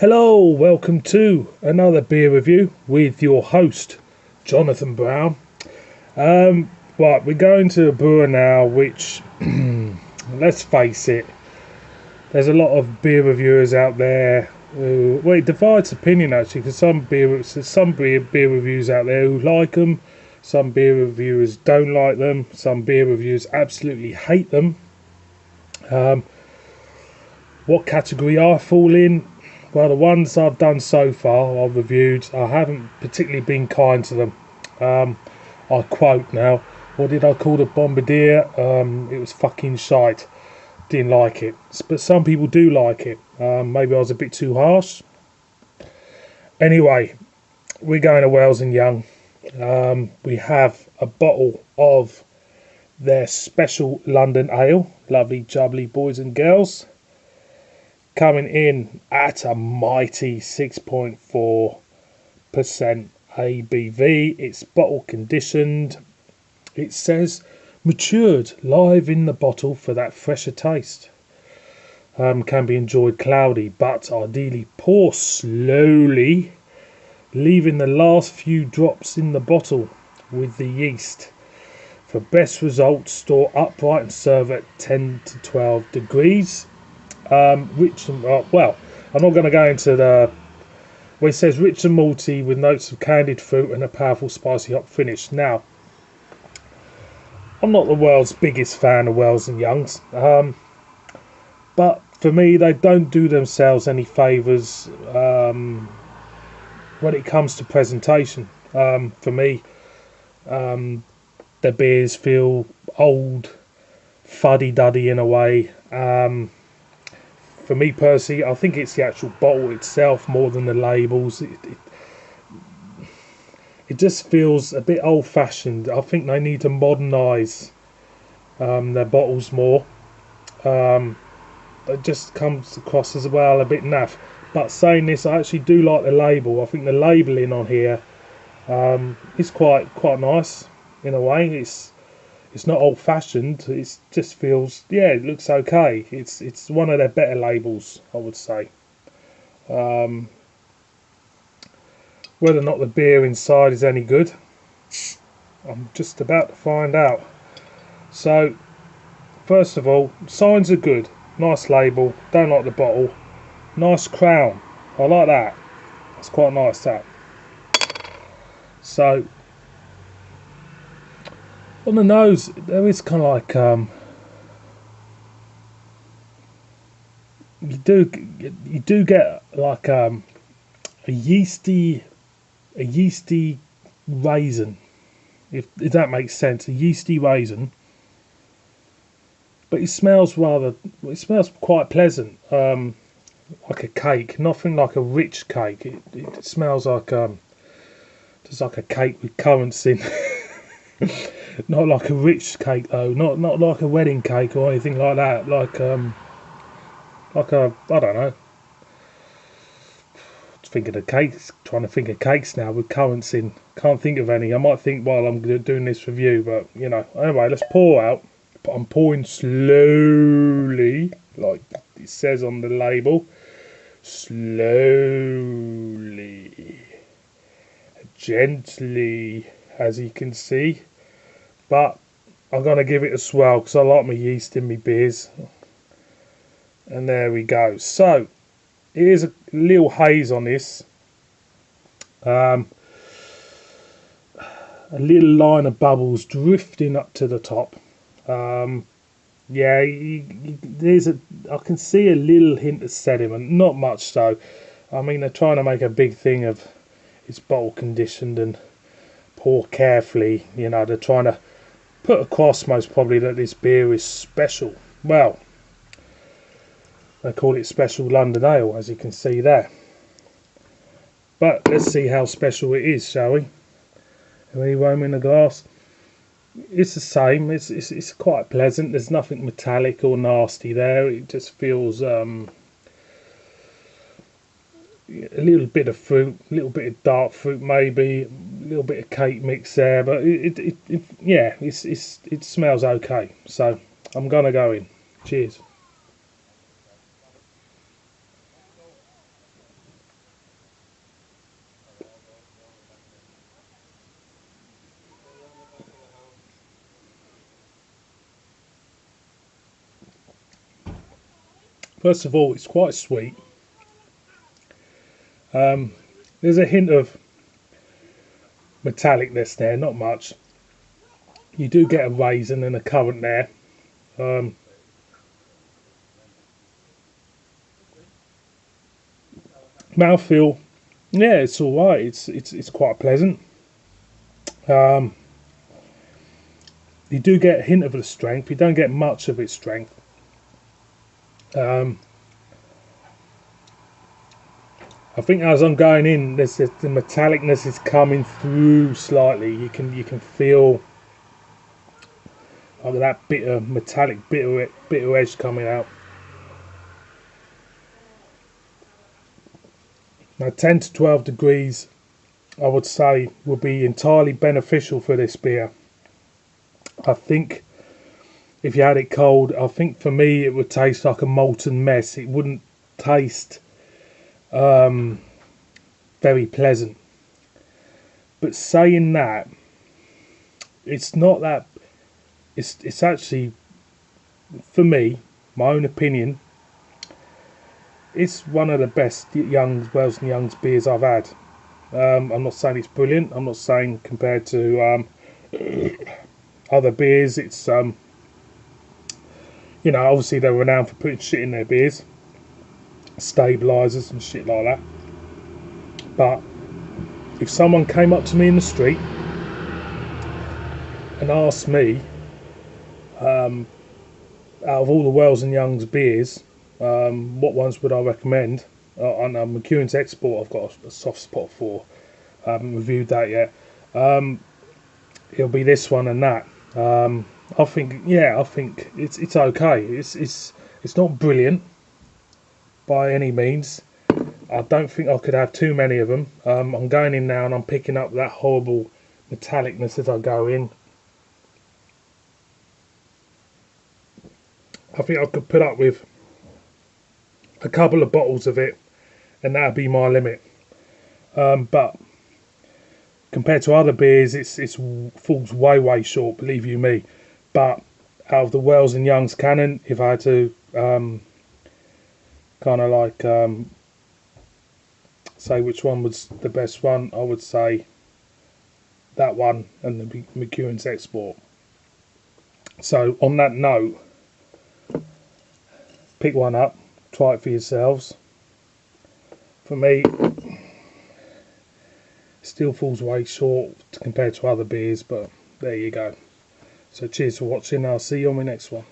Hello, welcome to another beer review with your host, Jonathan Brown. Right, we're going to a brewer now, which, let's face it, there's a lot of beer reviewers out there who, well, it divides opinion actually, because some beer reviews out there who like them, some beer reviewers don't like them, some beer reviewers absolutely hate them. What category I fall in? Well, the ones I've done so far, I've reviewed, I haven't particularly been kind to them. I quote now, what did I call the Bombardier? It was fucking shite. Didn't like it. But some people do like it. Maybe I was a bit too harsh. Anyway, we're going to Wells and Young. We have a bottle of their special London ale. Lovely jubbly boys and girls. Coming in at a mighty 6.4% ABV. It's bottle conditioned. It says matured live in the bottle for that fresher taste. Can be enjoyed cloudy, but ideally pour slowly, leaving the last few drops in the bottle with the yeast. For best results, store upright and serve at 10 to 12 degrees. Rich and well, I'm not going to go into the. Well, it says rich and malty with notes of candied fruit and a powerful spicy hop finish. Now, I'm not the world's biggest fan of Wells and Youngs, but for me, they don't do themselves any favours when it comes to presentation. For me, their beers feel old, fuddy-duddy in a way. For me personally, I think it's the actual bottle itself more than the labels. It just feels a bit old-fashioned. I think they need to modernise their bottles more. It just comes across as well a bit naff. But saying this, I actually do like the label. I think the labelling on here is quite nice in a way. It's not old-fashioned. It just feels, yeah, it looks okay. It's one of their better labels, I would say. Whether or not the beer inside is any good, I'm just about to find out. So, first of all, signs are good. Nice label. Don't like the bottle. Nice crown. I like that. It's quite nice, that. So, on the nose, there is kind of like you do get like a yeasty raisin, if that makes sense. A yeasty raisin, but it smells quite pleasant, like a cake. Nothing like a rich cake. It smells like just like a cake with currants in. Not like a rich cake though, not like a wedding cake or anything like that. Like a, I don't know. Thinking of cakes, trying to think of cakes now with currants in. Can't think of any. I might think while I'm doing this review, but you know. Anyway, let's pour out. But I'm pouring slowly, like it says on the label. Slowly, gently, as you can see. But I'm going to give it a swirl because I like my yeast in my beers. And there we go. So, here's a little haze on this. A little line of bubbles drifting up to the top. Yeah, I can see a little hint of sediment. Not much so. I mean, they're trying to make a big thing of it's bottle conditioned and pour carefully. You know, they're trying to put across most probably that this beer is special. Well, they call it special London Ale, as you can see there. But let's see how special it is, shall we? Any roam in the glass? It's the same. It's quite pleasant. There's nothing metallic or nasty there. It just feels a little bit of fruit, a little bit of dark fruit, maybe a little bit of cake mix there. But it smells okay. So I'm gonna go in. Cheers. First of all, it's quite sweet. There's a hint of metallicness there, not much. You do get a raisin and a currant there. Mouthfeel, yeah, it's all right. It's quite pleasant. You do get a hint of the strength. You don't get much of its strength. I think as I'm going in, the metallicness is coming through slightly. You can feel like that bitter, metallic, bitter edge coming out. Now 10 to 12 degrees, I would say, would be entirely beneficial for this beer. I think if you had it cold, I think for me it would taste like a molten mess. It wouldn't taste very pleasant. But saying that, it's not that. It's actually, for me, my own opinion, it's one of the best Wells and Young's beers I've had. I'm not saying it's brilliant. I'm not saying compared to other beers, it's you know, obviously they're renowned for putting shit in their beers, stabilizers and shit like that. But if someone came up to me in the street and asked me, out of all the Wells and Young's beers, what ones would I recommend? On McEwan's Export, I've got a soft spot for. I haven't reviewed that yet. It'll be this one and that. I think it's okay. It's not brilliant by any means. I don't think I could have too many of them. I'm going in now and I'm picking up that horrible metallicness as I go in. I think I could put up with a couple of bottles of it and that'd be my limit. But compared to other beers, it falls way short, believe you me. But out of the Wells and Young's canon, if I had to kind of like say which one was the best one, I would say that one and the McEwan's Export. So on that note, pick one up, try it for yourselves. For me, it still falls way short compared to other beers, but there you go. So cheers for watching. I'll see you on my next one.